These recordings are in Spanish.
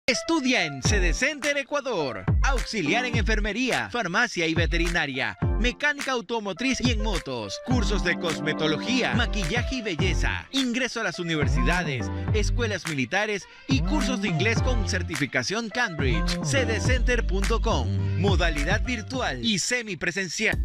Estudia en Sede Center Ecuador. Auxiliar en enfermería, farmacia y veterinaria, mecánica automotriz y en motos, cursos de cosmetología, maquillaje y belleza, ingreso a las universidades, escuelas militares y cursos de inglés con certificación Cambridge. Sedecenter.com, modalidad virtual y semipresencial.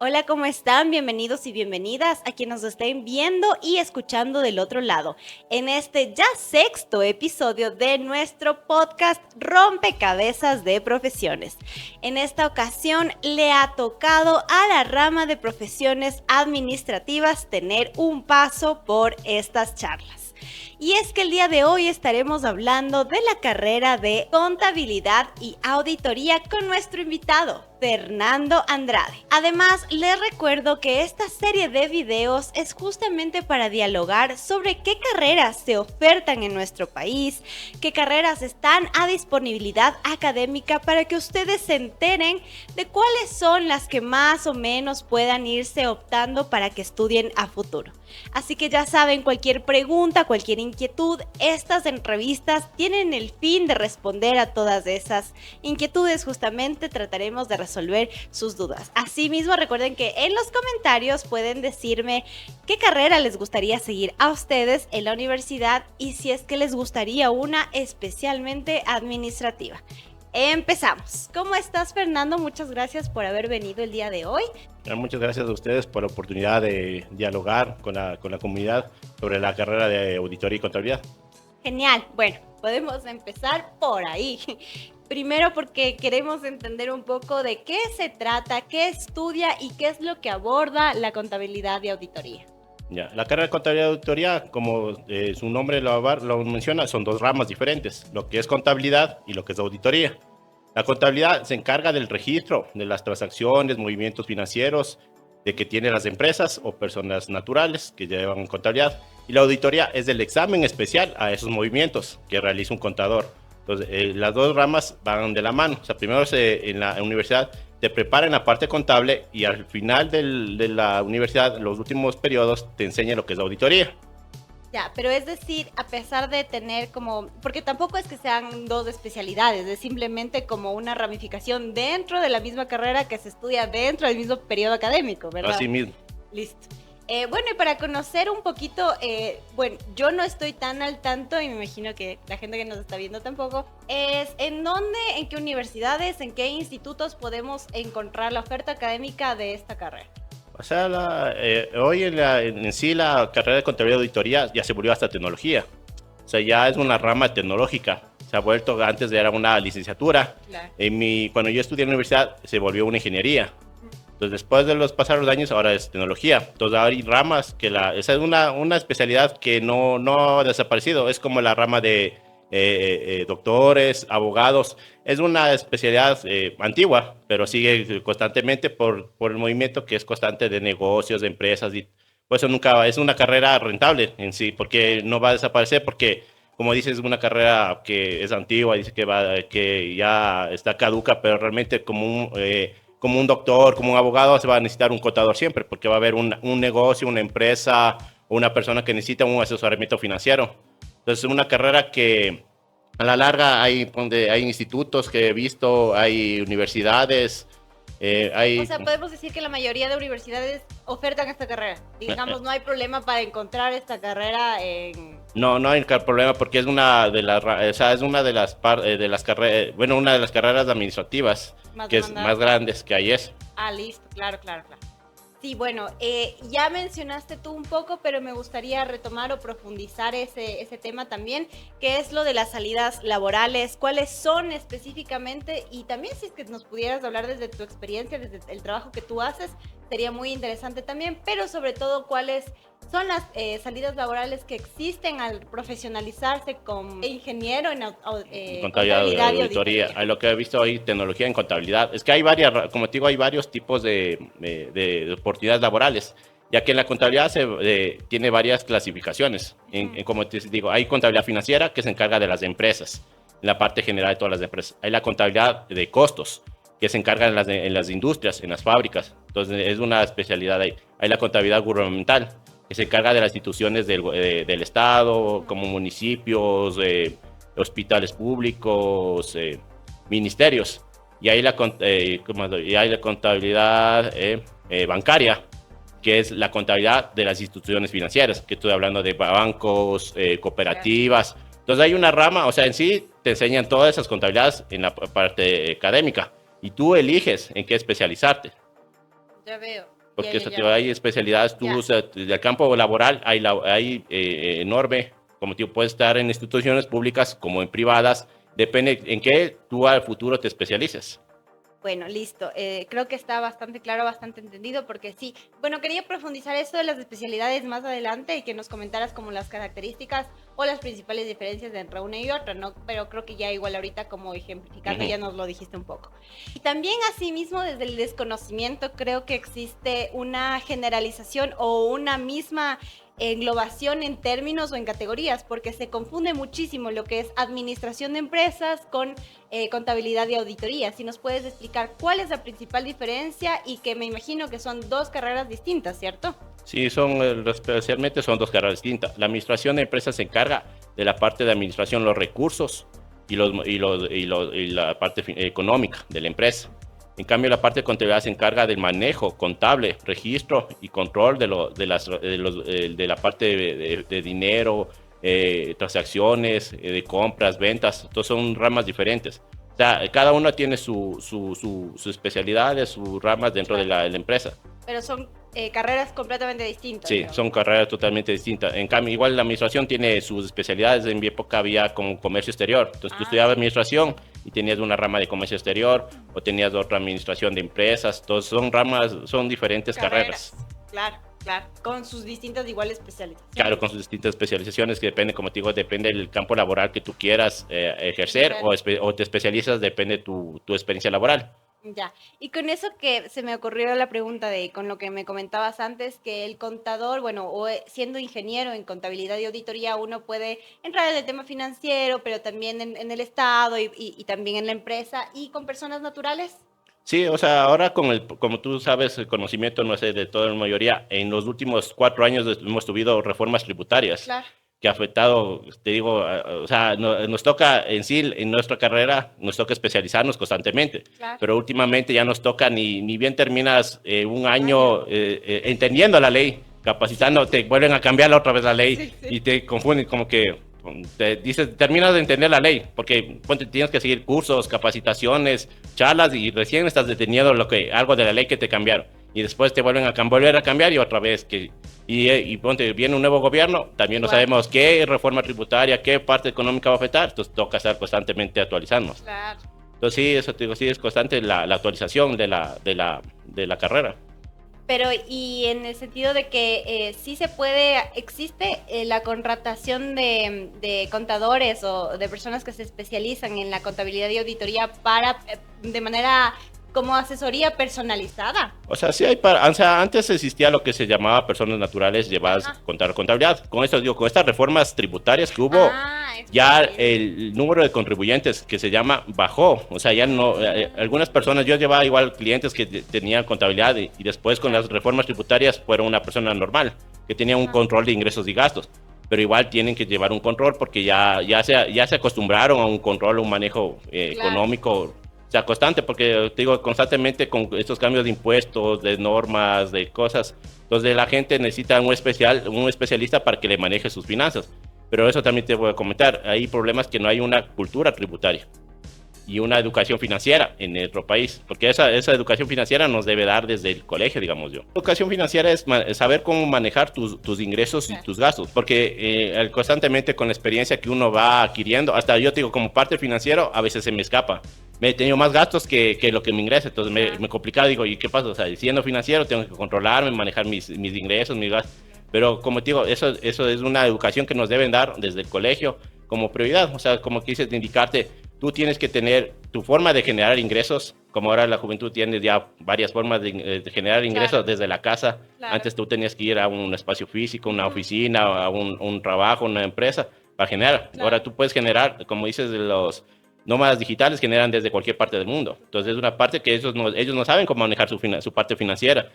Hola, ¿cómo están? Bienvenidos y bienvenidas a quienes nos estén viendo y escuchando del otro lado en este ya sexto episodio de nuestro podcast Rompecabezas de Profesiones. En esta ocasión le ha tocado a la rama de profesiones administrativas tener un paso por estas charlas. Y es que el día de hoy estaremos hablando de la carrera de Contabilidad y Auditoría con nuestro invitado, Fernando Andrade. Además, les recuerdo que esta serie de videos es justamente para dialogar sobre qué carreras se ofertan en nuestro país, qué carreras están a disponibilidad académica para que ustedes se enteren de cuáles son las que más o menos puedan irse optando para que estudien a futuro. Así que ya saben, cualquier pregunta, cualquier inquietud, estas entrevistas tienen el fin de responder a todas esas inquietudes. Justamente trataremos de resolver sus dudas. Asimismo, recuerden que en los comentarios pueden decirme qué carrera les gustaría seguir a ustedes en la universidad y si es que les gustaría una especialmente administrativa. Empezamos. ¿Cómo estás, Fernando? Muchas gracias por haber venido el día de hoy. Muchas gracias a ustedes por la oportunidad de dialogar con la comunidad sobre la carrera de auditoría y contabilidad. Genial. Bueno, podemos empezar por ahí. Primero porque queremos entender un poco de qué se trata, qué estudia y qué es lo que aborda la contabilidad y auditoría. Ya, la carrera de contabilidad y auditoría, como su nombre lo menciona, son dos ramas diferentes, lo que es contabilidad y lo que es auditoría. La contabilidad se encarga del registro de las transacciones, movimientos financieros de que tienen las empresas o personas naturales que llevan contabilidad. Y la auditoría es del examen especial a esos movimientos que realiza un contador. Entonces, las dos ramas van de la mano. O sea, primero en la universidad te preparan la parte contable y al final de la universidad, los últimos periodos, te enseñan lo que es la auditoría. Ya, pero es decir, a pesar de tener como, porque tampoco es que sean dos especialidades, es simplemente como una ramificación dentro de la misma carrera que se estudia dentro del mismo periodo académico, ¿verdad? Así mismo. Listo. Bueno, y para conocer un poquito, bueno, yo no estoy tan al tanto y me imagino que la gente que nos está viendo tampoco, es en dónde, en qué universidades, en qué institutos podemos encontrar la oferta académica de esta carrera. O sea, hoy en sí la carrera de contabilidad y auditoría ya se volvió hasta tecnología. O sea, ya es una rama tecnológica. Se ha vuelto, antes era una licenciatura. Claro. Cuando yo estudié en la universidad se volvió una ingeniería. Entonces, después de pasar los años, ahora es tecnología. Entonces, ahora hay ramas esa es una especialidad que no ha desaparecido. Es como la rama de doctores, abogados. Es una especialidad antigua, pero sigue constantemente por el movimiento que es constante de negocios, de empresas. Y por eso nunca es una carrera rentable en sí, porque no va a desaparecer, porque, como dices, es una carrera que es antigua, dice que ya está caduca, pero realmente como un doctor, como un abogado, se va a necesitar un contador siempre, porque va a haber un negocio, una empresa o una persona que necesita un asesoramiento financiero. Entonces, es una carrera que a la larga hay institutos que he visto, hay universidades, O sea, podemos decir que la mayoría de universidades ofertan esta carrera. Digamos, no hay problema para encontrar esta carrera en... No hay problema porque es una de las carreras, bueno, una de las carreras administrativas que es más grandes que hay eso. Ah, listo, claro. Sí, bueno, ya mencionaste tú un poco, pero me gustaría retomar o profundizar ese tema también, que es lo de las salidas laborales, cuáles son específicamente, y también si es que nos pudieras hablar desde tu experiencia, desde el trabajo que tú haces, sería muy interesante también, pero sobre todo cuáles son las salidas laborales que existen al profesionalizarse como ingeniero en contabilidad y auditoría. A lo que he visto hoy, tecnología en contabilidad. Es que hay como te digo, hay varios tipos de oportunidades laborales, ya que en la contabilidad tiene varias clasificaciones. Como te digo, hay contabilidad financiera que se encarga de las empresas, en la parte general de todas las empresas. Hay la contabilidad de costos, que se encarga en las industrias, en las fábricas. Entonces, es una especialidad ahí. Hay la contabilidad gubernamental, que se encarga de las instituciones del Estado, como municipios, hospitales públicos, ministerios. Y hay la contabilidad bancaria, que es la contabilidad de las instituciones financieras, que estoy hablando de bancos, cooperativas. Entonces hay una rama, o sea, en sí te enseñan todas esas contabilidades en la parte académica y tú eliges en qué especializarte. Ya veo. Porque hay especialidades, tú, o sea, del campo laboral hay enorme, como tú puedes estar en instituciones públicas como en privadas, depende en qué tú al futuro te especialices. Bueno, listo. Creo que está bastante claro, bastante entendido, porque sí. Bueno, quería profundizar esto de las especialidades más adelante y que nos comentaras como las características o las principales diferencias entre una y otra, ¿no? Pero creo que ya igual ahorita como ejemplificando ya nos lo dijiste un poco. Y también asimismo desde el desconocimiento creo que existe una generalización o una misma englobación en términos o en categorías, porque se confunde muchísimo lo que es administración de empresas con contabilidad y auditoría. Si nos puedes explicar cuál es la principal diferencia y que me imagino que son dos carreras distintas, ¿cierto? Sí, especialmente son dos carreras distintas. La administración de empresas se encarga de la parte de administración, los recursos y la parte económica de la empresa. En cambio, la parte de contabilidad se encarga del manejo contable, registro y control de la parte de dinero, transacciones, de compras, ventas. Entonces son ramas diferentes. O sea, cada uno tiene sus especialidades, sus ramas dentro de la empresa. Pero son carreras completamente distintas. Sí, son carreras totalmente distintas. En cambio, igual la administración tiene sus especialidades. En mi época había como comercio exterior. Entonces tú estudiabas administración y tenías una rama de comercio exterior o tenías otra administración de empresas. Entonces son diferentes carreras. Claro, con sus distintas igual especializaciones. Claro, con sus distintas especializaciones que depende, como te digo, depende del campo laboral que tú quieras ejercer o te especializas, depende de tu experiencia laboral. Ya, y con eso que se me ocurrió la pregunta con lo que me comentabas antes, que el contador, bueno, o siendo ingeniero en contabilidad y auditoría, uno puede entrar en el tema financiero, pero también en el Estado y también en la empresa y con personas naturales. Sí, o sea, ahora como tú sabes, el conocimiento, no sé, de toda la mayoría, en los últimos 4 años hemos tenido reformas tributarias. Claro. Que ha afectado, te digo, o sea, nos toca en sí, en nuestra carrera, nos toca especializarnos constantemente, pero últimamente ya nos toca, ni bien terminas un año entendiendo la ley, capacitando, te vuelven a cambiar otra vez la ley y te confunden como que te dices, terminas de entender la ley, porque tienes que seguir cursos, capacitaciones, charlas y recién estás deteniendo algo de la ley que te cambiaron. Y después te vuelven a volver a cambiar y otra vez viene un nuevo gobierno, también no sabemos qué reforma tributaria, qué parte económica va a afectar, entonces toca estar constantemente actualizándonos. Claro. Entonces sí, eso te digo, sí es constante la actualización de la carrera. Pero y en el sentido de que sí existe la contratación de contadores o de personas que se especializan en la contabilidad y auditoría de manera como asesoría personalizada. O sea, sí antes existía lo que se llamaba personas naturales llevadas a contar contabilidad. Con esto digo, con estas reformas tributarias que hubo, ya el número de contribuyentes que se llama bajó. O sea, ya no, algunas personas, yo llevaba igual clientes que tenían contabilidad y después con las reformas tributarias fueron una persona normal, que tenía un control de ingresos y gastos. Pero igual tienen que llevar un control porque ya se acostumbraron a un control, un manejo económico. O sea, constante, porque te digo, constantemente con estos cambios de impuestos, de normas, de cosas, entonces la gente necesita un especialista para que le maneje sus finanzas. Pero eso también te voy a comentar, hay problemas que no hay una cultura tributaria y una educación financiera en nuestro país, porque esa educación financiera nos debe dar desde el colegio, digamos yo. La educación financiera es saber cómo manejar tus ingresos y tus gastos, porque constantemente con la experiencia que uno va adquiriendo, hasta yo te digo, como parte financiero, a veces se me escapa. Me he tenido más gastos que lo que me ingresa, entonces me complicaba, digo, ¿y qué pasa? O sea, siendo financiero tengo que controlarme, manejar mis ingresos, mis gastos, pero como te digo, eso es una educación que nos deben dar desde el colegio como prioridad, o sea, como que dices, de indicarte, tú tienes que tener tu forma de generar ingresos, como ahora la juventud tiene ya varias formas de generar ingresos desde la casa. Antes tú tenías que ir a un espacio físico, una oficina, a un trabajo, una empresa para generar. Ahora tú puedes generar, como dices, los nómadas digitales generan desde cualquier parte del mundo. Entonces es una parte que ellos no saben cómo manejar su parte financiera.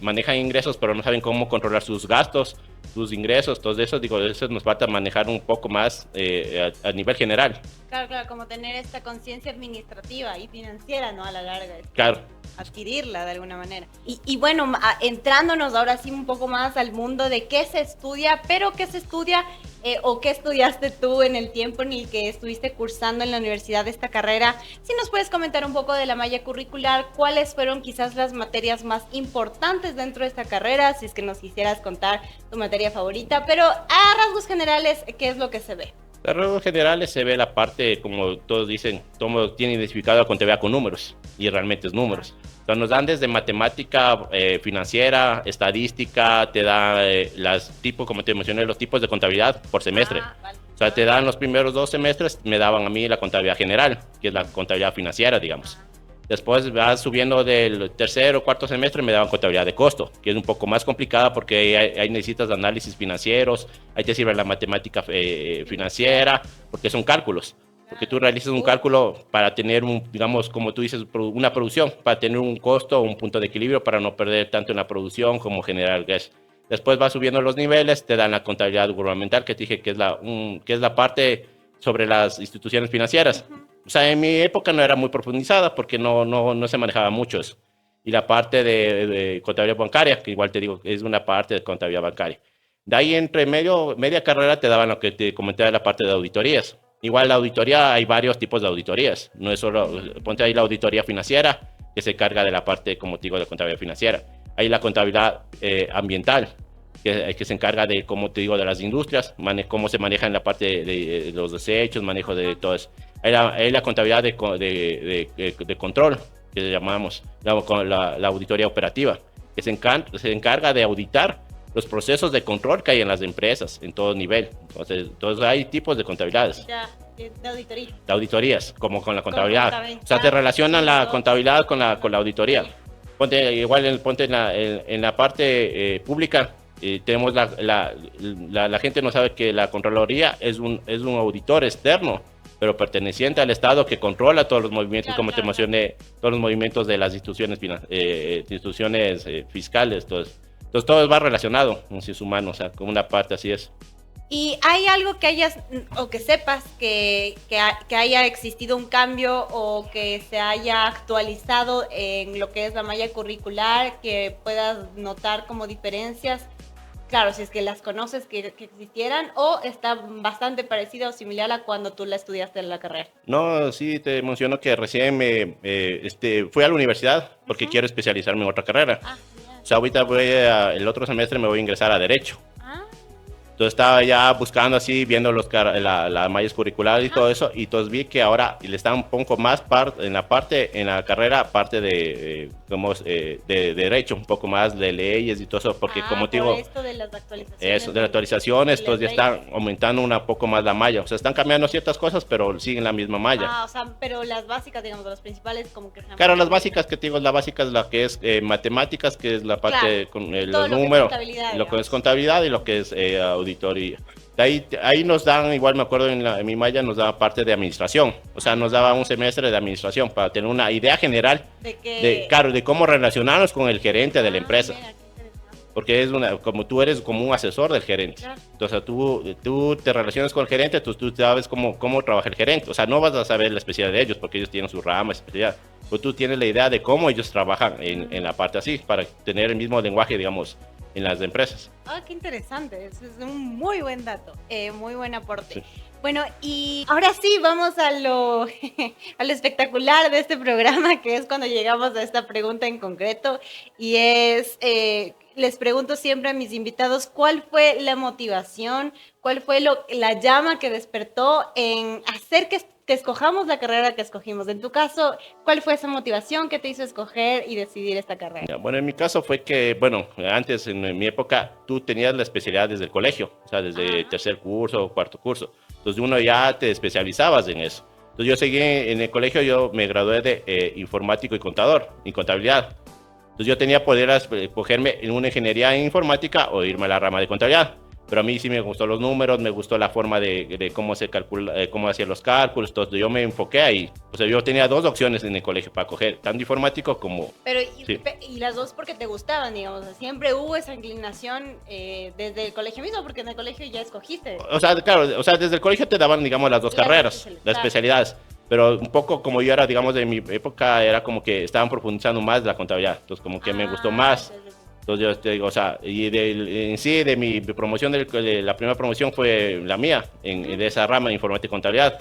manejan ingresos, pero no saben cómo controlar sus gastos, sus ingresos, todo eso. Digo, eso nos falta manejar un poco más a nivel general. Claro, como tener esta conciencia administrativa y financiera, ¿no? A la larga. Claro. Adquirirla de alguna manera. Y bueno, entrándonos ahora sí un poco más al mundo de qué se estudia, pero qué se estudia o qué estudiaste tú en el tiempo en el que estuviste cursando en la universidad esta carrera. Si nos puedes comentar un poco de la malla curricular, cuáles fueron quizás las materias más importantes dentro de esta carrera, si es que nos quisieras contar tu materia favorita, pero a rasgos generales, ¿qué es lo que se ve? En rasgos generales se ve la parte, como todos dicen, todo tiene identificado la contabilidad con números, y realmente es números. O sea, nos dan desde matemática financiera, estadística, te dan las tipos, como te mencioné, los tipos de contabilidad por semestre. Vale. O sea, te dan los primeros 2 semestres, me daban a mí la contabilidad general, que es la contabilidad financiera, digamos. Después vas subiendo del tercer o cuarto semestre, me daban contabilidad de costo, que es un poco más complicada porque ahí necesitas análisis financieros, ahí te sirve la matemática financiera, porque son cálculos. Porque tú realizas un cálculo para tener, digamos, como tú dices, una producción, para tener un costo o un punto de equilibrio, para no perder tanto en la producción como generar gas. Después vas subiendo los niveles, te dan la contabilidad gubernamental, que te dije que es la parte sobre las instituciones financieras. O sea, en mi época no era muy profundizada porque no se manejaba mucho eso. Y la parte de contabilidad bancaria, que igual te digo, es una parte de contabilidad bancaria. De ahí, entre media carrera, te daban lo que te comenté de la parte de auditorías. Igual la auditoría, hay varios tipos de auditorías. No es solo, ponte ahí la auditoría financiera, que se encarga de la parte, como te digo, de contabilidad financiera. Hay la contabilidad ambiental, que se encarga de, como te digo, de las industrias, cómo se maneja en la parte de los desechos, manejo de todo eso. Hay la contabilidad de control, que le llamamos, la auditoría operativa, que se encarga de auditar los procesos de control que hay en las empresas, en todo nivel. Entonces hay tipos de contabilidades. De auditoría. De auditorías, como con la contabilidad. O sea, te relacionan la contabilidad con la auditoría. Ponte en la parte pública. Tenemos la gente no sabe que la Contraloría es un auditor externo, pero perteneciente al Estado, que controla todos los movimientos, como te mencioné, todos los movimientos de las instituciones fiscales. Entonces todo va relacionado, un ser humano, o sea, como una parte así es. ¿Y hay algo que hayas o que sepas que haya existido un cambio o que se haya actualizado en lo que es la malla curricular, que puedas notar como diferencias? Claro, si es que las conoces que existieran, o está bastante parecida o similar a cuando tú la estudiaste en la carrera. No, sí, te menciono que recién fui a la universidad porque quiero especializarme en otra carrera. O sea, ahorita el otro semestre me voy a ingresar a Derecho. Entonces estaba ya buscando así, viendo las mallas curriculares y todo eso, y entonces vi que ahora le están un poco más en la carrera, parte de Derecho, un poco más de leyes y todo eso, porque como te digo, esto de las actualizaciones. Eso, de las actualizaciones, entonces ya están aumentando un poco más la malla. O sea, están cambiando ciertas cosas, pero siguen la misma malla. O sea, pero las básicas, digamos, las principales, como que... Claro, las básicas que te digo, la básica es la que es matemáticas, que es la parte con los números, lo que es contabilidad y lo que es auditoría. Ahí nos dan, igual me acuerdo en mi malla, nos daba parte de administración. O sea, nos daba un semestre de administración para tener una idea general de cómo relacionarnos con el gerente de la empresa. Mira, Porque como tú eres como un asesor del gerente. Claro. Entonces tú te relacionas con el gerente, tú sabes cómo trabaja el gerente. O sea, no vas a saber la especialidad de ellos porque ellos tienen su rama, especialidad. Pero tú tienes la idea de cómo ellos trabajan en la parte así, para tener el mismo lenguaje, digamos, en las empresas. qué interesante. Eso es un muy buen dato, muy buen aporte. Sí. Bueno, y ahora sí, vamos a lo espectacular de este programa, que es cuando llegamos a esta pregunta en concreto, y es, les pregunto siempre a mis invitados, ¿cuál fue la motivación, cuál fue la llama que despertó en hacer que escojamos la carrera que escogimos? En tu caso, ¿cuál fue esa motivación que te hizo escoger y decidir esta carrera? Bueno, en mi caso fue que, antes, en mi época, tú tenías la especialidad desde el colegio, o sea, desde tercer curso o cuarto curso. Entonces, uno ya te especializabas en eso. Entonces, yo seguí en el colegio, yo me gradué de informático y contabilidad. Entonces, yo tenía poder escogerme en una ingeniería en informática o irme a la rama de contabilidad. pero a mí sí me gustó los números, me gustó la forma de cómo se calcula, cómo hacían los cálculos, todo. Yo me enfoqué ahí. O sea, yo tenía 2 opciones en el colegio para coger, tanto informático como... Pero, sí. y las dos porque te gustaban, digamos, siempre hubo esa inclinación desde el colegio mismo, porque en el colegio ya escogiste. O sea, claro, o sea, desde el colegio te daban, digamos, las 2 carreras, las especialidades. Pero un poco como yo era, digamos, de mi época, era como que estaban profundizando más la contabilidad. Entonces, como que me gustó más. Entonces, yo te digo, o sea, y en sí, de mi promoción, de la primera promoción fue la mía, de esa rama de informática y contabilidad.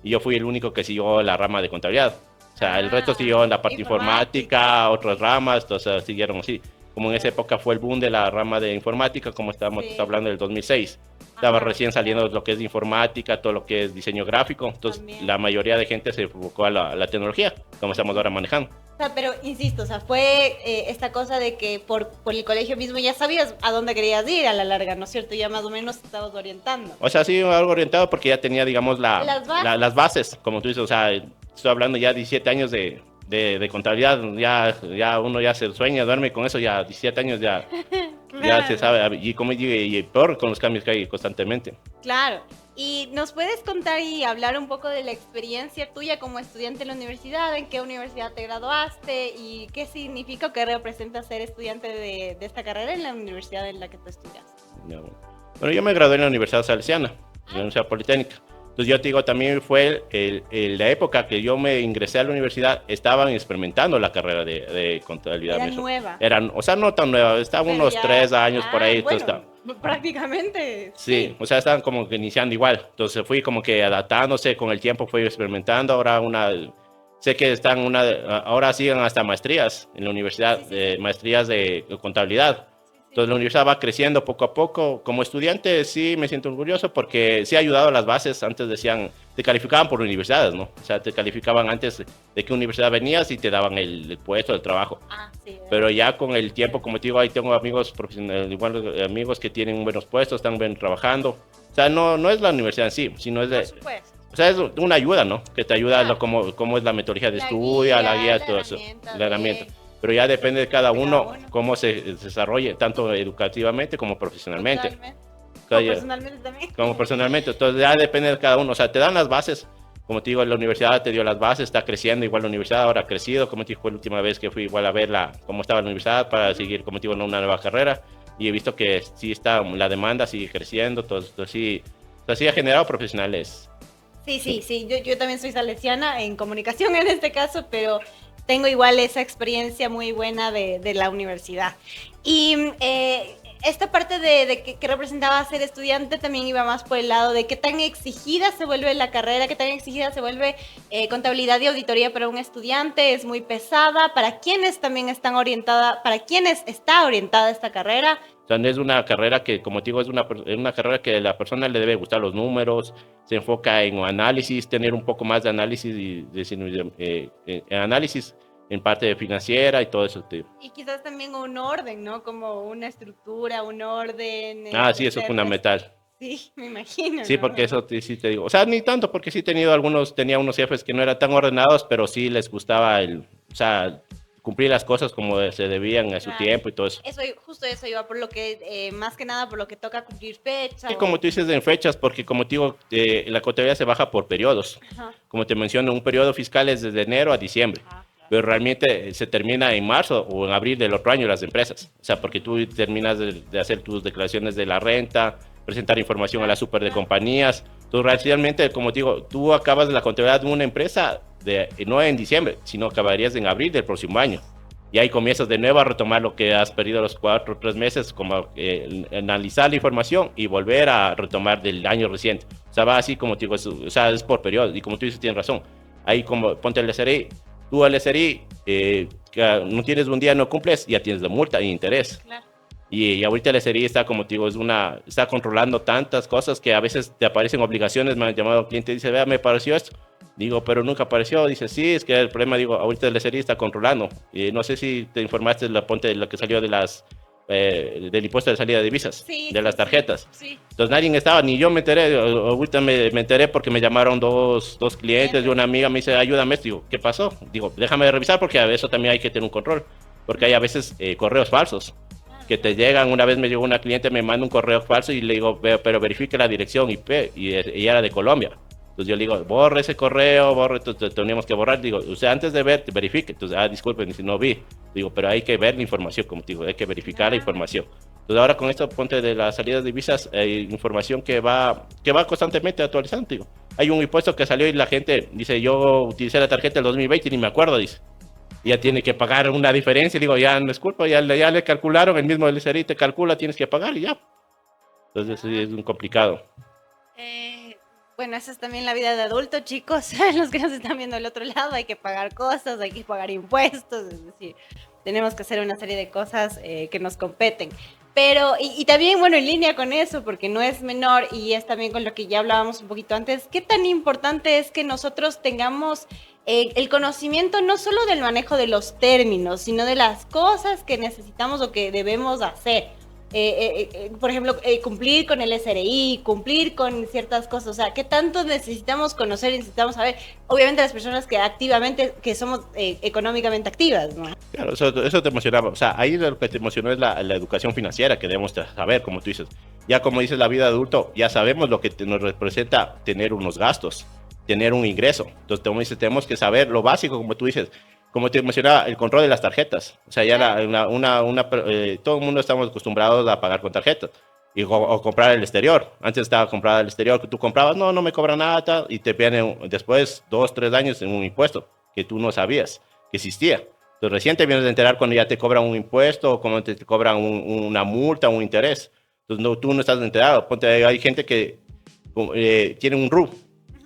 Y yo fui el único que siguió la rama de contabilidad. O sea, el resto siguió en la parte informática, otras ramas, entonces siguieron así. Como en esa época fue el boom de la rama de informática, como estábamos hablando del 2006. Estaba recién saliendo lo que es informática, todo lo que es diseño gráfico. Entonces, la mayoría de gente se enfocó a la tecnología, como estamos ahora manejando. O sea, pero insisto, o sea, fue esta cosa de que por el colegio mismo ya sabías a dónde querías ir a la larga, ¿no es cierto? Ya más o menos te estabas orientando. O sea, sí, algo orientado porque ya tenía, digamos, las bases, como tú dices. O sea, estoy hablando ya de 17 años de contabilidad, ya uno ya se sueña, duerme con eso, ya 17 años ya, claro. Ya se sabe, y como y peor con los cambios que hay constantemente. Claro, y nos puedes contar y hablar un poco de la experiencia tuya como estudiante en la universidad, en qué universidad te graduaste y qué significa o qué representa ser estudiante de esta carrera en la universidad en la que tú estudias. Bueno, yo me gradué en la Universidad Salesiana, en la Universidad Politécnica. Entonces yo te digo, también fue la época que yo me ingresé a la universidad, estaban experimentando la carrera de contabilidad. Era nueva. O sea, no tan nueva, estaban unos 3 años por ahí. Bueno, prácticamente. Sí, o sea, estaban como que iniciando igual. Entonces fui como que adaptándose con el tiempo, fui experimentando. Ahora sé que ahora siguen hasta maestrías en la universidad, maestrías de contabilidad. Entonces la universidad va creciendo poco a poco. Como estudiante sí me siento orgulloso porque sí ha ayudado a las bases. Antes te calificaban por universidades, ¿no? O sea, te calificaban antes de qué universidad venías y te daban el puesto, el trabajo. Sí. Pero ya con el tiempo, como te digo, ahí tengo amigos profesionales, igual amigos que tienen buenos puestos, están bien trabajando. O sea, no es la universidad en sí, sino es o sea, es una ayuda, ¿no? Que te ayuda cómo es la metodología de estudio, la guía, todo eso, la herramienta. Pero ya depende de cada uno cómo se desarrolle, tanto educativamente como profesionalmente. Como personalmente también. Como personalmente, entonces ya depende de cada uno. O sea, te dan las bases. Como te digo, la universidad te dio las bases, está creciendo. Igual la universidad ahora ha crecido. Como te digo, fue la última vez que fui igual a ver cómo estaba la universidad para seguir, como te digo, una nueva carrera. Y he visto que sí está, la demanda sigue creciendo. Entonces sí ha generado profesionales. Sí. Yo también soy salesiana en comunicación en este caso, pero tengo igual esa experiencia muy buena de la universidad. Y esta parte de que representaba ser estudiante también iba más por el lado de qué tan exigida se vuelve la carrera, qué tan exigida se vuelve contabilidad y auditoría para un estudiante, es muy pesada, para quienes también está orientada esta carrera. O sea, es una carrera que, como te digo, es una carrera que a la persona le debe gustar los números, se enfoca en análisis, tener un poco más de análisis análisis en parte financiera y todo eso. Y quizás también un orden, ¿no? Como una estructura, un orden. Sí, eso es fundamental. Sí, me imagino. Sí, ¿no? porque eso sí te digo. O sea, ni tanto, porque sí tenía unos jefes que no eran tan ordenados, pero sí les gustaba cumplir las cosas como se debían a su tiempo y todo eso. Justo eso iba, por lo que, más que nada, por lo que toca cumplir fechas. Sí, como tú dices en fechas, porque como te digo, la contabilidad se baja por periodos. Ajá. Como te menciono, un periodo fiscal es desde enero a diciembre. Ajá. Pero realmente se termina en marzo o en abril del otro año las empresas. O sea, porque tú terminas de hacer tus declaraciones de la renta, presentar información a la super de compañías. Entonces, realmente, como te digo, tú acabas la contabilidad de una empresa no en diciembre, sino acabarías en abril del próximo año. Y ahí comienzas de nuevo a retomar lo que has perdido los 4 o 3 meses, como analizar la información y volver a retomar del año reciente. O sea, va así como te digo, es por periodo. Y como tú dices, tienes razón. Ahí como ponte el SRI. Tú al SRI, no tienes un día, no cumples, ya tienes la multa y interés. Claro. Y ahorita el SRI está, como te digo, está controlando tantas cosas que a veces te aparecen obligaciones. Me han llamado un cliente y dice, vea, me pareció esto. Digo, pero nunca apareció. Dice, sí, es que el problema, digo, ahorita el SRI está controlando. No sé si te informaste de lo que salió del impuesto de salida de divisas, las tarjetas. Sí. Entonces nadie estaba, ni yo me enteré. Ahorita me enteré porque me llamaron dos clientes y una amiga me dice, ayúdame. Digo, ¿qué pasó? Digo, déjame revisar porque a eso también hay que tener un control. Porque hay a veces correos falsos. que te llegan. Una vez me llegó una cliente, me manda un correo falso y le digo, pero verifique la dirección IP, y era de Colombia. Entonces yo le digo, borre ese correo, teníamos que borrar. Digo, usted antes de ver, verifique. Entonces, disculpen, si no vi. Digo, pero hay que ver la información, como te digo, hay que verificar la información. Entonces ahora con esto, ponte de las salidas de divisas, hay información que va constantemente actualizando. Digo, hay un impuesto que salió y la gente dice, yo utilicé la tarjeta del 2020 y ni me acuerdo, dice. Y ya tiene que pagar una diferencia. Digo, ya no es culpa, ya le calcularon, el mismo LCRI te calcula, tienes que pagar y ya. Entonces es un complicado. Bueno, esa es también la vida de adulto, chicos. Los que nos están viendo al otro lado, hay que pagar cosas, hay que pagar impuestos, es decir, tenemos que hacer una serie de cosas que nos competen. Pero, y también, bueno, en línea con eso, porque no es menor, y es también con lo que ya hablábamos un poquito antes, ¿qué tan importante es que nosotros tengamos el conocimiento no solo del manejo de los términos, sino de las cosas que necesitamos o que debemos hacer? Por ejemplo, cumplir con el SRI, cumplir con ciertas cosas, o sea, ¿qué tanto necesitamos conocer y necesitamos saber? Obviamente las personas que activamente, que somos económicamente activas, ¿no? Claro, eso te emocionaba, o sea, ahí lo que te emocionó es la educación financiera que debemos saber, como tú dices. Ya como dices, la vida de adulto, ya sabemos lo que nos representa tener unos gastos, tener un ingreso. Entonces, como dices, tenemos que saber lo básico, como tú dices. Como te mencionaba, el control de las tarjetas. O sea, ya todo el mundo estamos acostumbrados a pagar con tarjetas o comprar el exterior. Antes estaba comprada el exterior, que tú comprabas, no me cobra nada, y te viene después 2, 3 años en un impuesto que tú no sabías que existía. Entonces, recién te vienes de enterar cuando ya te cobran un impuesto o cuando te cobran una multa, un interés. Entonces, tú no estás enterado. Hay gente que tiene un RUF,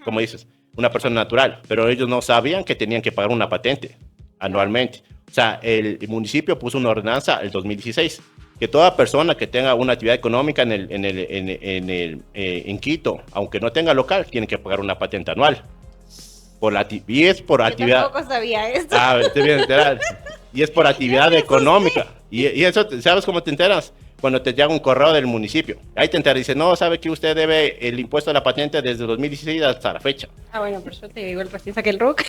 como dices, una persona natural, pero ellos no sabían que tenían que pagar una patente anualmente. O sea, el municipio puso una ordenanza el 2016 que toda persona que tenga una actividad económica en Quito, aunque no tenga local, tiene que pagar una patente anual. Y es por actividad. Yo tampoco sabía esto. Te vienes a enterar. Y es por actividad económica. Y eso, ¿sabes cómo te enteras? Cuando te llega un correo del municipio. Ahí te enteras y dice, no, sabe que usted debe el impuesto a la patente desde 2016 hasta la fecha. Bueno, por suerte igual pues saca el RUC.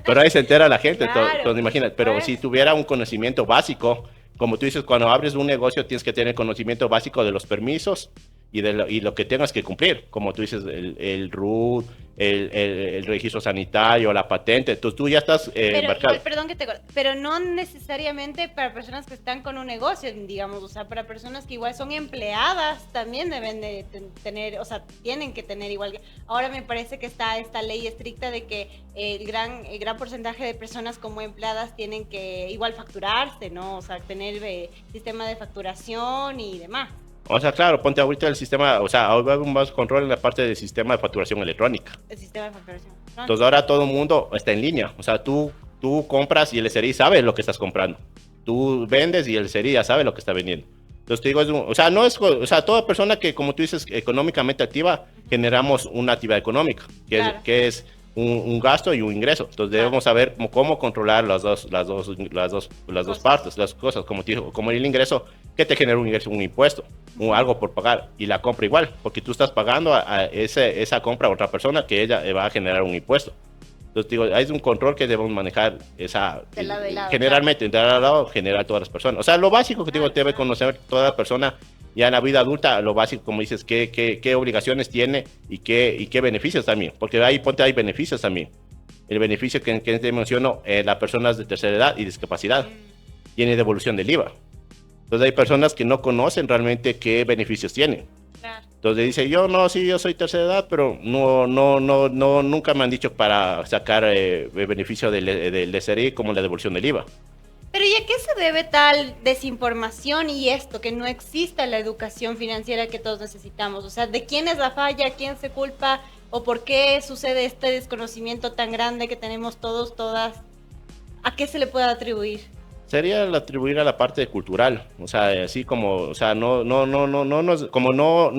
Pero ahí se entera la gente, Claro, imagínate. Pero si tuviera un conocimiento básico, como tú dices, cuando abres un negocio tienes que tener conocimiento básico de los permisos y lo que tengas que cumplir. Como tú dices, el RUT, el registro sanitario, la patente. Entonces tú ya estás embarcado. Perdón que pero no necesariamente para personas que están con un negocio, digamos, o sea, para personas que igual son empleadas también deben de tener, o sea, tienen que tener igual. Ahora me parece que está esta ley estricta de que el gran porcentaje de personas como empleadas tienen que igual facturarse, ¿no? O sea, tener sistema de facturación y demás. O sea, claro, ponte ahorita el sistema, o sea, ahora hay más control en la parte del sistema de facturación electrónica. El sistema de facturación. Entonces ahora todo el mundo está en línea. O sea, tú compras y el SRI sabe lo que estás comprando. Tú vendes y el SRI ya sabe lo que está vendiendo. Entonces te digo, toda persona que, como tú dices, económicamente activa, generamos una actividad económica, que es un gasto y un ingreso. Entonces debemos saber cómo controlar las dos partes, las cosas, como te digo, como el ingreso, que te genera un ingreso, un impuesto, algo por pagar, y la compra igual, porque tú estás pagando a esa compra a otra persona que ella va a generar un impuesto. Entonces digo, hay un control que debemos manejar generalmente, de lado a lado, generar todas las personas. O sea, lo básico que digo, debe conocer toda persona ya en la vida adulta, lo básico, como dices, qué obligaciones tiene y qué beneficios también, porque hay beneficios también. El beneficio que te menciono, las personas de tercera edad y discapacidad, tiene devolución del IVA. Entonces hay personas que no conocen realmente qué beneficios tienen. Entonces dice, yo soy tercera edad, pero nunca me han dicho para sacar beneficio del SRI como la devolución del IVA. Pero ¿y a qué se debe tal desinformación y esto, que no exista la educación financiera que todos necesitamos? O sea, ¿de quién es la falla? ¿Quién se culpa? ¿O por qué sucede este desconocimiento tan grande que tenemos todos, todas? ¿A qué se le puede atribuir? Sería atribuir a la parte cultural, o sea, así como, o sea, no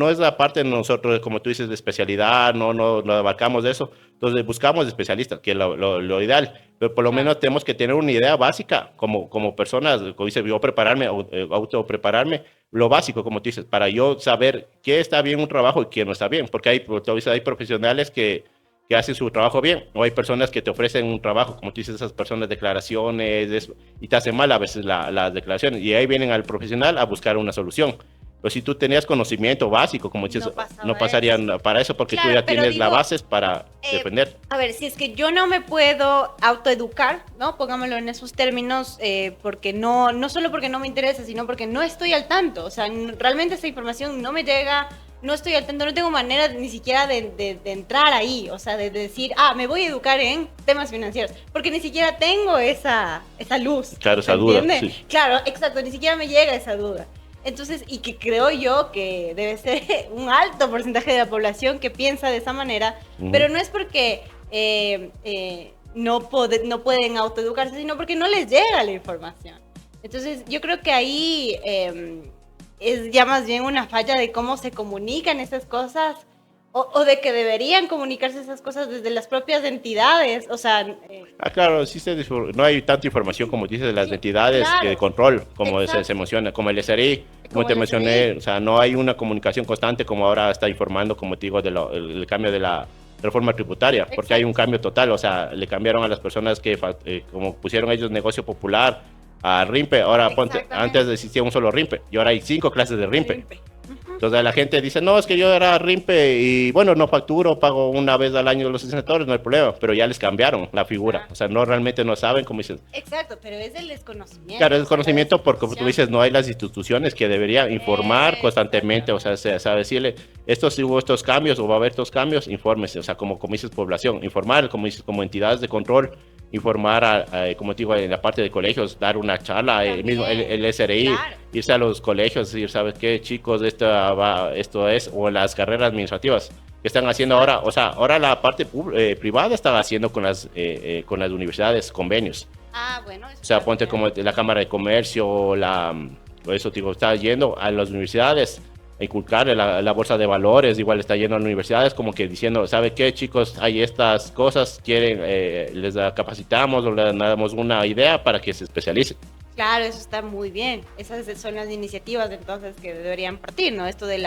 es la parte de nosotros, como tú dices, de especialidad, no abarcamos de eso, entonces buscamos especialistas, que es lo ideal, pero por lo menos tenemos que tener una idea básica como personas, como dice, yo autoprepararme, lo básico, como tú dices, para yo saber qué está bien un trabajo y qué no está bien, porque hay profesionales que que hacen su trabajo bien, o hay personas que te ofrecen un trabajo, como tú dices, esas personas, declaraciones, y te hacen mal a veces las declaraciones, y ahí vienen al profesional a buscar una solución. Pero si tú tenías conocimiento básico, como dices, no pasarían para eso, porque tú Claro, ya pero tienes digo, las bases para defender. A ver, si es que yo no me puedo autoeducar, ¿no? Pongámoslo en esos términos, porque no solo porque no me interesa, sino porque no estoy al tanto. O sea, realmente esa información no me llega, no estoy al tanto, no tengo manera ni siquiera de entrar ahí. O sea, de decir, me voy a educar en temas financieros, porque ni siquiera tengo esa luz. Claro, esa ¿se duda. entiende? Sí. Claro, exacto, ni siquiera me llega esa duda. Entonces, y que creo yo que debe ser un alto porcentaje de la población que piensa de esa manera, pero no es porque no pueden autoeducarse, sino porque no les llega la información. Entonces, yo creo que ahí es ya más bien una falla de cómo se comunican esas cosas o de que deberían comunicarse esas cosas desde las propias entidades. O sea, Claro, sí no hay tanta información como dices de las entidades claro, de control, como se exacto. menciona, como el SRI, como Como te el mencioné, SRI. o sea, no hay una comunicación constante como ahora está informando, como te digo, el cambio de la reforma tributaria, porque hay un cambio total, o sea, le cambiaron a las personas que, como pusieron ellos negocio popular a RIMPE, ahora ponte, antes existía un solo RIMPE, y ahora hay 5 clases de RIMPE. Entonces la gente dice, no, es que yo era RIMPE y bueno, no facturo, pago una vez al año los senadores, no hay problema, pero ya les cambiaron la figura, o sea, no realmente no saben cómo dicen. Exacto, pero es el desconocimiento. Claro, el conocimiento porque como tú dices, no hay las instituciones que deberían informar constantemente, o sea, decirle, si hubo estos cambios o va a haber estos cambios, infórmese, o sea, como dices población, informar, como dices, como entidades de control, informar, como te digo, en la parte de colegios, dar una charla, mismo el SRI, claro. irse a los colegios, decir, ¿sabes qué, chicos? Esto es, o las carreras administrativas que están haciendo ahora, o sea, ahora la parte privada está haciendo con las universidades convenios. Bueno. O sea, ponte como la Cámara de Comercio, o eso digo, está yendo a las universidades a inculcar la bolsa de valores, igual está yendo a las universidades como que diciendo, ¿sabe qué, chicos? Hay estas cosas, quieren, les capacitamos o les damos una idea para que se especialicen. Claro, eso está muy bien. Esas son las iniciativas entonces que deberían partir, ¿no? Esto de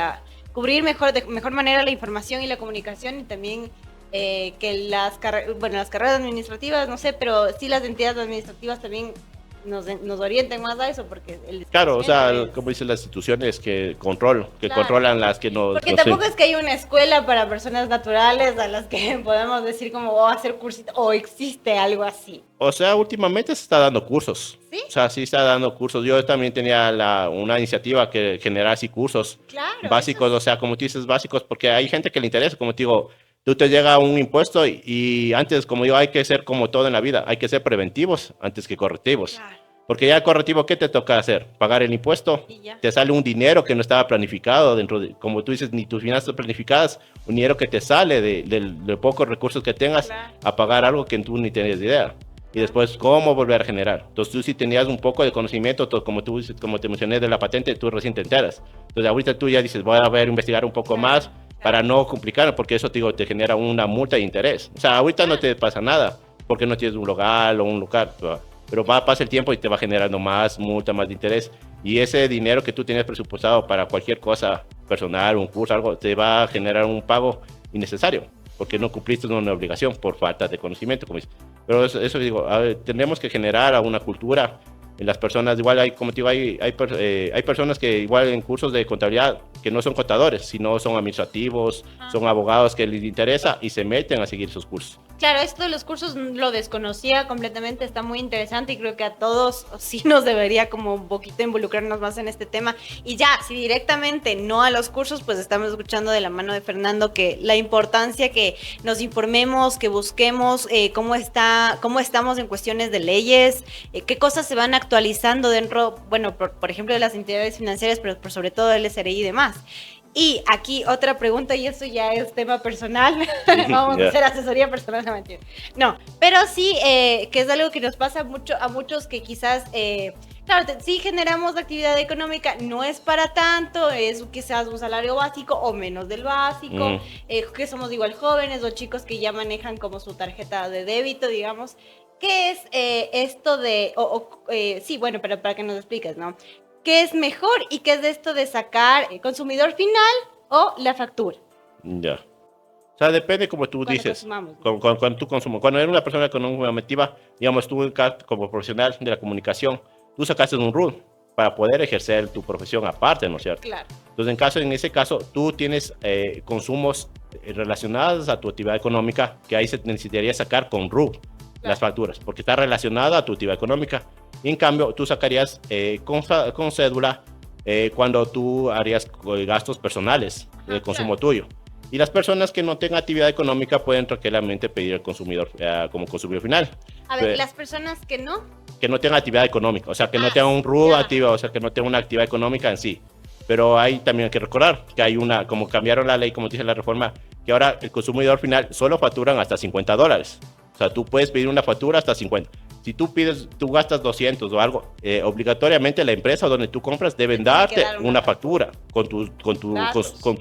cubrir de mejor manera la información y la comunicación y también que las carreras administrativas, no sé, pero sí las entidades administrativas también nos orienten más a eso porque claro, o sea, como dicen las instituciones que controlan las que nos... Porque tampoco es que hay una escuela para personas naturales a las que podemos decir como hacer cursitos o existe algo así. O sea, últimamente se está dando cursos. ¿Sí? O sea, sí está dando cursos. Yo también tenía una iniciativa que generara así cursos básicos, o sea, como tú dices, básicos, porque hay gente que le interesa, como te digo, tú te llega un impuesto y antes, como digo, hay que ser como todo en la vida, hay que ser preventivos antes que correctivos. Claro. Porque ya el correctivo, ¿qué te toca hacer? Pagar el impuesto. Te sale un dinero que no estaba planificado dentro de, como tú dices, ni tus finanzas planificadas, un dinero que te sale de pocos recursos que tengas a pagar algo que tú ni tenías idea. Y después, ¿cómo volver a generar? Entonces, tú sí tenías un poco de conocimiento, como te mencioné de la patente, tú recién te enteras. Entonces, ahorita tú ya dices, voy a investigar un poco más para no complicar, porque eso te genera una multa de interés. O sea, ahorita no te pasa nada, porque no tienes un local o un lugar, pero pasa el tiempo y te va generando más multa, más de interés. Y ese dinero que tú tienes presupuestado para cualquier cosa personal, un curso, algo, te va a generar un pago innecesario, porque no cumpliste una obligación por falta de conocimiento, como dices. Pero eso digo, tenemos que generar a una cultura en las personas. Igual hay, como te digo, hay personas que igual en cursos de contabilidad que no son contadores, sino son administrativos, son abogados que les interesa y se meten a seguir esos cursos. Claro, esto de los cursos lo desconocía completamente, está muy interesante y creo que a todos sí nos debería como un poquito involucrarnos más en este tema. Y ya, si directamente no a los cursos, pues estamos escuchando de la mano de Fernando que la importancia que nos informemos, que busquemos cómo estamos en cuestiones de leyes, qué cosas se van actualizando dentro, bueno, por ejemplo, de las entidades financieras, pero por sobre todo del SRI y demás. Y aquí otra pregunta, y eso ya es tema personal, vamos a hacer asesoría personal, no mentira. No, pero sí, que es algo que nos pasa mucho a muchos que quizás, claro, sí generamos actividad económica, no es para tanto, es quizás un salario básico o menos del básico, que somos igual jóvenes o chicos que ya manejan como su tarjeta de débito, digamos. ¿Qué es esto de, sí, bueno, pero para que nos expliques, ¿no? ¿Qué es mejor y qué es de esto de sacar el consumidor final o la factura? Ya. O sea, depende como tú Cuando dices, consumamos. cuando tú consumes. Cuando eres una persona económicamente activa, digamos, tú como profesional de la comunicación, tú sacaste un RUT para poder ejercer tu profesión aparte, ¿no es cierto? Claro. Entonces, en ese caso, tú tienes consumos relacionados a tu actividad económica, que ahí se necesitaría sacar con RUT las facturas, porque está relacionada a tu actividad económica. Y en cambio, tú sacarías con cédula cuando tú harías gastos personales de consumo tuyo. Y las personas que no tengan actividad económica pueden tranquilamente pedir al consumidor como consumidor final. A ver, las personas que no. Que no tengan actividad económica, o sea, que no tengan un RUT activo, o sea, que no tengan una actividad económica en sí. Pero hay también que recordar que hay como cambiaron la ley, como dice la reforma, que ahora el consumidor final solo facturan hasta $50. O sea, tú puedes pedir una factura hasta 50. Si tú gastas 200 o algo, obligatoriamente la empresa donde tú compras deben darte una factura con tu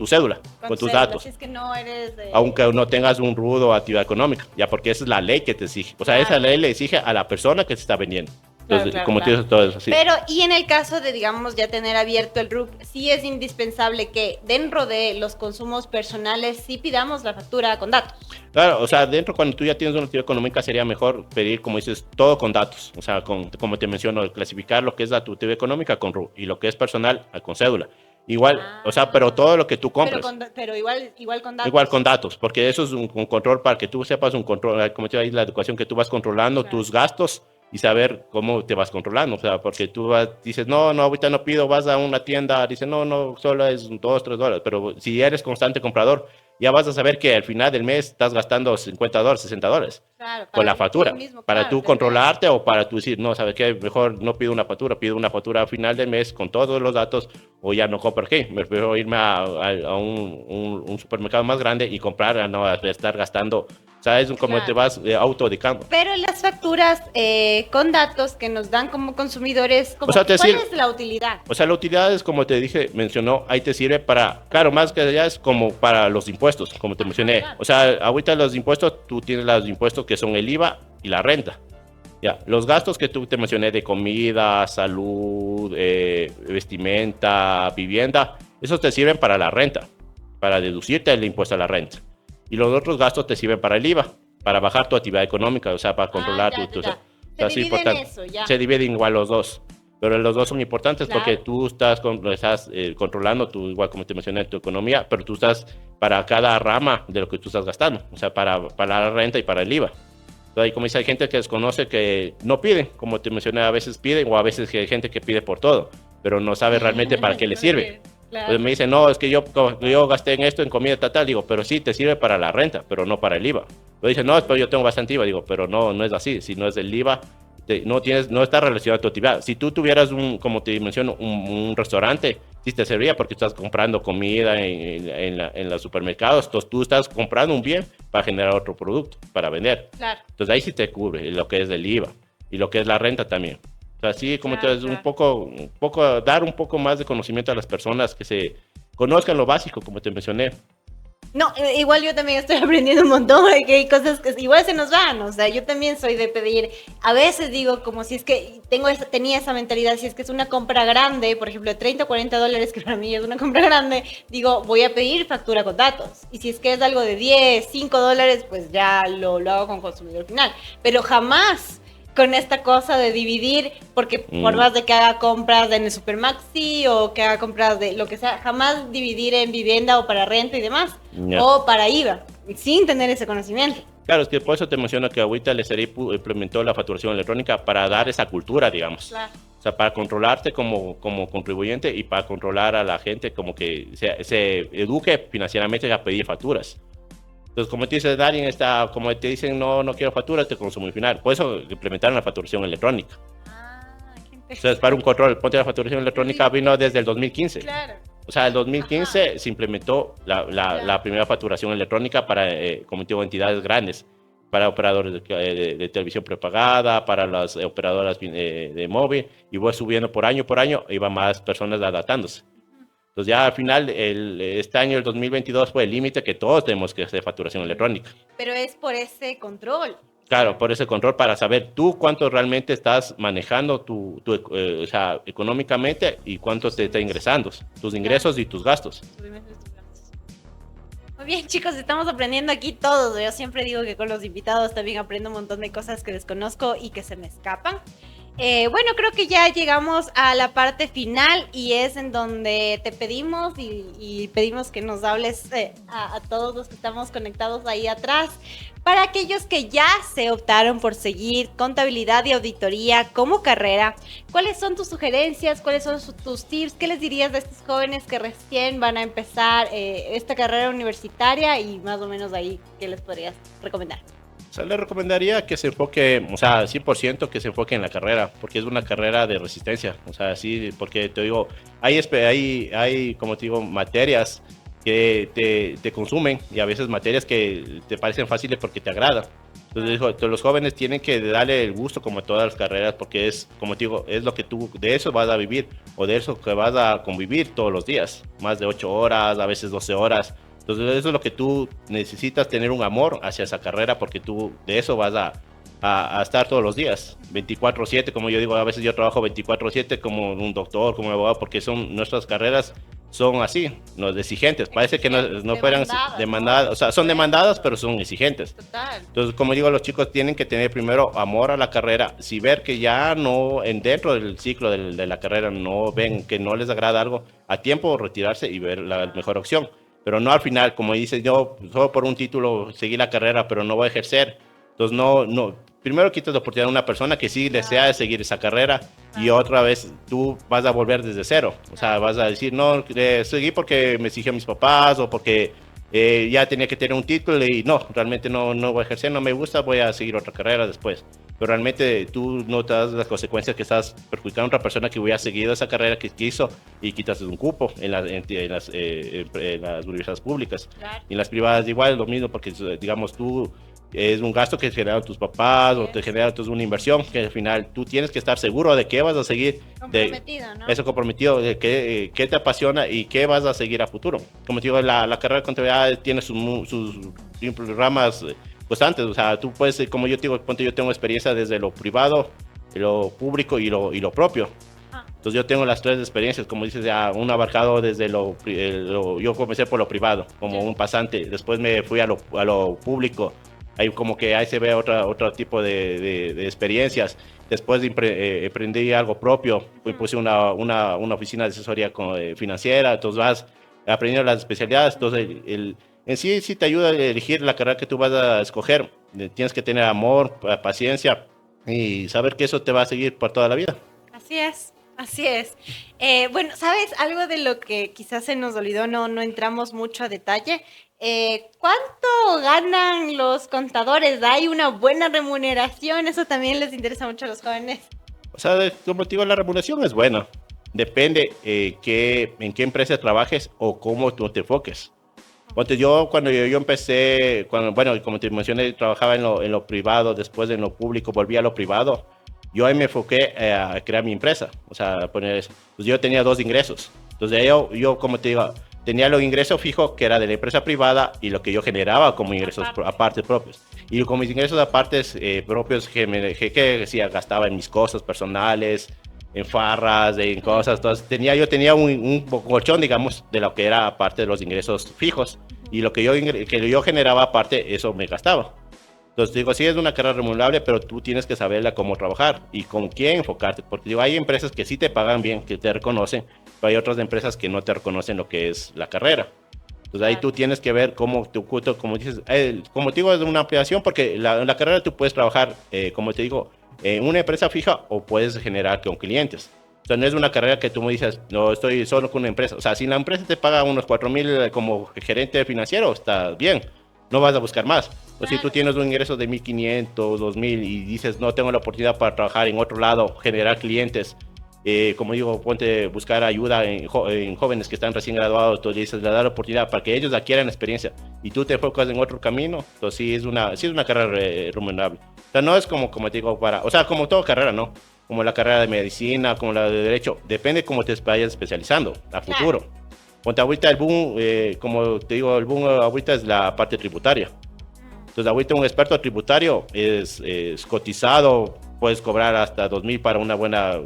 cédula, con tus datos. Si es que no eres aunque no tengas un RUT o actividad económica, ya porque esa es la ley que te exige. O sea, esa ley le exige a la persona que se está vendiendo. Entonces, tienes todo eso así. Pero, y en el caso de, digamos, ya tener abierto el RUC, sí es indispensable que dentro de los consumos personales sí pidamos la factura con datos. Claro, o sea, cuando tú ya tienes una actividad económica sería mejor pedir, como dices, todo con datos. O sea, como te menciono, clasificar lo que es la actividad económica con RUC y lo que es personal con cédula. Igual, o sea, pero todo lo que tú compres. Pero igual con datos. Igual con datos, porque eso es un control para que tú sepas un control, como te digo, la educación que tú vas controlando tus gastos y saber cómo te vas controlando. O sea, porque tú dices, no, ahorita no pido, vas a una tienda, dices, no, solo es $2, $3. Pero si eres constante comprador, ya vas a saber que al final del mes estás gastando $50, $60 con la factura. Para tú controlarte o para tú decir, no, ¿sabes qué? Mejor no pido una factura, pido una factura al final del mes con todos los datos o ya no compro aquí. Me prefiero irme a un supermercado más grande y comprar, a no estar gastando. ¿Sabes? Como te vas autodicando. Pero las facturas con datos que nos dan como consumidores, ¿cuál es la utilidad? O sea, la utilidad es, como te dije, mencionó, ahí te sirve para, claro, más que allá es como para los impuestos, como te mencioné. Claro. O sea, ahorita los impuestos, tú tienes los impuestos que son el IVA y la renta. Ya, los gastos que tú te mencioné de comida, salud, vestimenta, vivienda, esos te sirven para la renta, para deducirte el impuesto a la renta. Y los otros gastos te sirven para el IVA, para bajar tu actividad económica, o sea, para controlar Se dividen igual los dos, pero los dos son importantes porque tú estás controlando, igual como te mencioné, tu economía, pero tú estás para cada rama de lo que tú estás gastando, o sea, para la renta y para el IVA. Entonces, como dice, hay gente que desconoce que no pide, como te mencioné, a veces piden o a veces hay gente que pide por todo, pero no sabe realmente para qué le sirve. Claro. Entonces me dicen, no, es que yo gasté en esto, en comida tal, digo, pero sí, te sirve para la renta, pero no para el IVA. Luego dicen, no, pero yo tengo bastante IVA, digo, pero no es así, si no es el IVA, no está relacionado a tu actividad. Si tú tuvieras como te menciono, un restaurante, sí te serviría porque estás comprando comida en los supermercados, entonces tú estás comprando un bien para generar otro producto, para vender. Claro. Entonces ahí sí te cubre lo que es el IVA y lo que es la renta también. O sea, sí, como te un poco, dar un poco más de conocimiento a las personas que se conozcan lo básico, como te mencioné. No, igual yo también estoy aprendiendo un montón, que hay cosas que igual se nos van, o sea, yo también soy de pedir, a veces digo como si es que tenía esa mentalidad, si es que es una compra grande, por ejemplo, de $30 o $40, que para mí es una compra grande, digo, voy a pedir factura con datos, y si es que es algo de $10, $5, pues ya lo hago con consumidor final, pero jamás con esta cosa de dividir, porque por más de que haga compras en el Supermaxi o que haga compras de lo que sea, jamás dividir en vivienda o para renta y demás, o para IVA, sin tener ese conocimiento. Claro, es que por eso te menciono que ahorita el SRI implementó la facturación electrónica para dar esa cultura, digamos. Claro. O sea, para controlarte como contribuyente y para controlar a la gente como que se eduque financieramente a pedir facturas. Entonces, como te dice Darien, como te dicen, no quiero facturas, te consumo final. Por eso implementaron la facturación electrónica. Entonces, para un control, ponte la facturación electrónica vino desde el 2015. Claro. O sea, el 2015 se implementó la primera facturación electrónica para, como te digo, entidades grandes, para operadores de televisión prepagada, para las operadoras de móvil, y fue subiendo por año, iban más personas adaptándose. Entonces ya al final, este año, el 2022, fue el límite que todos tenemos que hacer facturación electrónica. Pero es por ese control. Claro, por ese control para saber tú cuánto realmente estás manejando o sea, económicamente y cuánto te está ingresando, tus ingresos y tus gastos. Muy bien, chicos, estamos aprendiendo aquí todos. Yo siempre digo que con los invitados también aprendo un montón de cosas que desconozco y que se me escapan. Bueno, creo que ya llegamos a la parte final y es en donde te pedimos y pedimos que nos hables a todos los que estamos conectados ahí atrás. Para aquellos que ya se optaron por seguir contabilidad y auditoría como carrera, ¿cuáles son tus sugerencias? ¿Cuáles son tus tips? ¿Qué les dirías de estos jóvenes que recién van a empezar esta carrera universitaria y más o menos ahí qué les podrías recomendar? O sea, le recomendaría que se enfoque, o sea, 100% que se enfoque en la carrera, porque es una carrera de resistencia. O sea, sí, porque te digo, hay como te digo, materias que te consumen y a veces materias que te parecen fáciles porque te agradan. Entonces, digo, los jóvenes tienen que darle el gusto como a todas las carreras, porque es, como te digo, es lo que tú, de eso vas a vivir o de eso que vas a convivir todos los días, más de 8 horas, a veces 12 horas. Entonces eso es lo que tú necesitas, tener un amor hacia esa carrera, porque tú de eso vas a estar todos los días, 24/7, como yo digo, a veces yo trabajo 24/7 como un doctor, como un abogado, porque nuestras carreras son así, no exigentes, parece que no fueran demandadas, o sea, son demandadas, pero son exigentes. Total. Entonces, como digo, los chicos tienen que tener primero amor a la carrera. Si ver que ya no, dentro del ciclo de la carrera, no ven que no les agrada algo, a tiempo retirarse y ver la mejor opción. Pero no al final, como dices, yo solo por un título seguí la carrera, pero no voy a ejercer. Entonces, no. Primero quitas la oportunidad a una persona que sí desea seguir esa carrera y otra vez tú vas a volver desde cero. O sea, vas a decir, no, seguí porque me exigió mis papás o porque ya tenía que tener un título y no, realmente no voy a ejercer, no me gusta, voy a seguir otra carrera después. Pero realmente tú no te das las consecuencias que estás perjudicando a otra persona que hubiera seguido esa carrera que quiso y quitas un cupo en las universidades públicas. Claro. Y en las privadas igual es lo mismo, porque digamos tú es un gasto que generaron tus papás o te genera entonces una inversión que al final tú tienes que estar seguro de qué vas a seguir, Comprometido, ¿no? eso comprometido, de qué te apasiona y qué vas a seguir a futuro. Como te digo, la carrera de contabilidad tiene sus ramas constantes, o sea, tú puedes, como yo te digo, yo tengo experiencia desde lo privado, lo público y lo propio. Entonces yo tengo las tres experiencias, como dices, ya un abarcado desde yo comencé por lo privado, como un pasante, después me fui a lo público. Ahí como que ahí se ve otro tipo de experiencias. Después emprendí algo propio, puse una oficina de asesoría financiera, entonces vas aprendiendo las especialidades. Entonces en sí te ayuda a elegir la carrera que tú vas a escoger. Tienes que tener amor, paciencia y saber que eso te va a seguir por toda la vida. Así es. Así es. Bueno, ¿sabes? Algo de lo que quizás se nos olvidó, no entramos mucho a detalle. ¿Cuánto ganan los contadores? ¿Hay una buena remuneración? Eso también les interesa mucho a los jóvenes. O sea, como te digo, la remuneración es buena. Depende en qué empresa trabajes o cómo tú te enfoques. Entonces cuando yo empecé, bueno, como te mencioné, trabajaba en lo privado, después en lo público, volví a lo privado. Yo ahí me enfoqué a crear mi empresa, o sea, a poner eso. Pues yo tenía 2 ingresos. Entonces yo, como te digo, tenía los ingresos fijos que era de la empresa privada y lo que yo generaba como ingresos aparte propios. Y con mis ingresos aparte propios que decía, gastaba en mis cosas personales, en farras, en cosas. Entonces yo tenía un colchón, digamos, de lo que era aparte de los ingresos fijos. Y lo que yo generaba aparte, eso me gastaba. Entonces digo, sí es una carrera remunerable, pero tú tienes que saberla cómo trabajar y con quién enfocarte. Porque digo, hay empresas que sí te pagan bien, que te reconocen, pero hay otras empresas que no te reconocen lo que es la carrera. Entonces ahí tú tienes que ver cómo como dices, como te digo, es una ampliación, porque la carrera tú puedes trabajar, como te digo, en una empresa fija o puedes generar con clientes. O sea, no es una carrera que tú me dices, no, estoy solo con una empresa. O sea, si la empresa te paga unos 4,000 como gerente financiero, está bien, no vas a buscar más. O si tú tienes un ingreso de 1,500, 2,000 y dices, no tengo la oportunidad para trabajar en otro lado, generar clientes, como digo, buscar ayuda en jóvenes que están recién graduados, entonces dices, le da la oportunidad para que ellos adquieran experiencia y tú te enfocas en otro camino, entonces sí es una carrera remunerable. O sea, no es como te digo, o sea, como toda carrera, ¿no? Como la carrera de medicina, como la de derecho, depende cómo te vayas especializando a futuro. Ponte ahorita el boom, como te digo, el boom ahorita es la parte tributaria. Entonces ahorita un experto tributario es cotizado, puedes cobrar hasta 2,000 para una buena,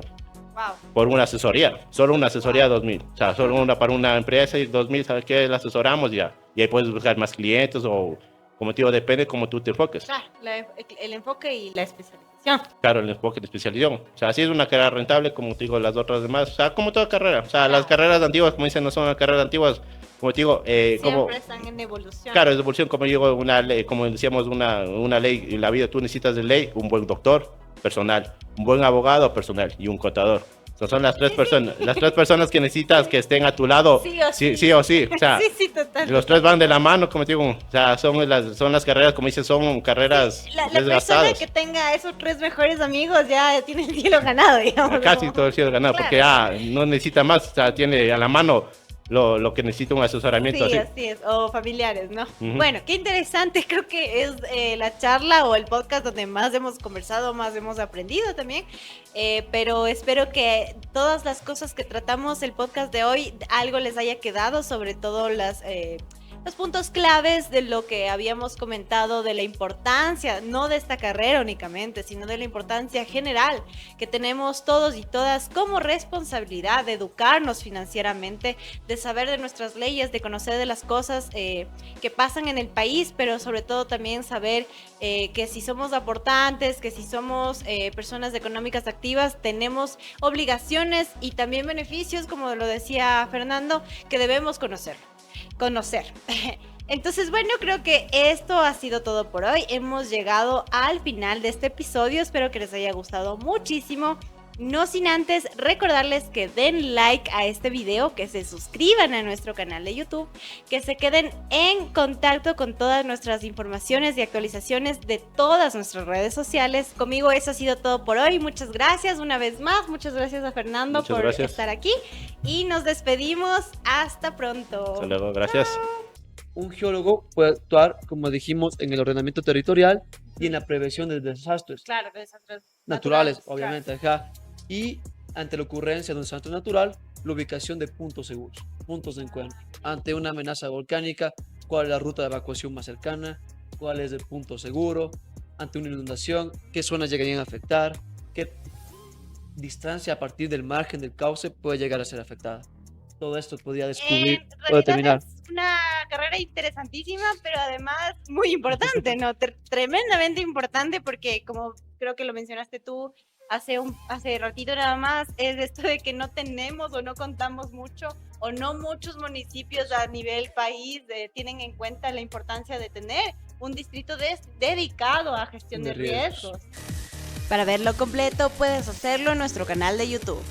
por una asesoría, solo una asesoría 2,000. O sea, solo para una empresa y 2,000, ¿sabes qué? La asesoramos ya. y ahí puedes buscar más clientes o, como te digo, depende cómo tú te enfoques. Claro, el enfoque y la especialización. Claro, el enfoque de especialización. O sea, sí es una carrera rentable, como te digo, las otras demás. O sea, como toda carrera. O sea, las carreras antiguas, como dicen, no son las carreras antiguas. Como te digo, Siempre están en evolución. Claro, es evolución, como digo, una ley, como decíamos, una ley en la vida. Tú necesitas de ley un buen doctor personal, un buen abogado personal y un contador. Son las tres personas, las tres personas que necesitas que estén a tu lado, sí o sí. O sea, sí, total. los tres van de la mano, como te digo. O sea, son las carreras, como dices, son carreras La desgastadas. persona que tenga esos tres mejores amigos ya tiene el cielo ganado, digamos. Casi todo el cielo ganado, Claro. porque no necesita más, o sea, tiene a la mano lo que necesita un asesoramiento. Sí, así. así es, o familiares, ¿no? Ujú. Bueno, qué interesante, creo que es la charla o el podcast donde más hemos conversado, más hemos aprendido también, pero espero que todas las cosas que tratamos el podcast de hoy, algo les haya quedado, sobre todo los puntos claves de lo que habíamos comentado, de la importancia, no de esta carrera únicamente, sino de la importancia general que tenemos todos y todas como responsabilidad de educarnos financieramente, de saber de nuestras leyes, de conocer de las cosas que pasan en el país, pero sobre todo también saber que si somos aportantes, que si somos personas económicas activas, tenemos obligaciones y también beneficios, como lo decía Fernando, que debemos conocer. Entonces, bueno, creo que esto ha sido todo por hoy. Hemos llegado al final de este episodio. Espero que les haya gustado muchísimo. No sin antes recordarles que den like a este video, que se suscriban a nuestro canal de YouTube, que se queden en contacto con todas nuestras informaciones y actualizaciones de todas nuestras redes sociales. Conmigo eso ha sido todo por hoy. Muchas gracias una vez más. Muchas gracias a Fernando por estar aquí. Y nos despedimos. Hasta pronto. Hasta luego, gracias. Un geólogo puede actuar, como dijimos, en el ordenamiento territorial y en la prevención de desastres Claro, desastres naturales, obviamente, ajá. Y ante la ocurrencia de un desastre natural, la ubicación de puntos seguros, puntos de encuentro. Ante una amenaza volcánica, cuál es la ruta de evacuación más cercana, cuál es el punto seguro. Ante una inundación, qué zonas llegarían a afectar, qué distancia a partir del margen del cauce puede llegar a ser afectada. Todo esto podría descubrir o determinar. Es una carrera interesantísima, pero además muy importante, ¿no? Tremendamente importante porque, como creo que lo mencionaste tú hace ratito nada más, es esto de que no tenemos o no contamos mucho o no muchos municipios a nivel país tienen en cuenta la importancia de tener un distrito dedicado a gestión de riesgos. Para verlo completo puedes hacerlo en nuestro canal de YouTube.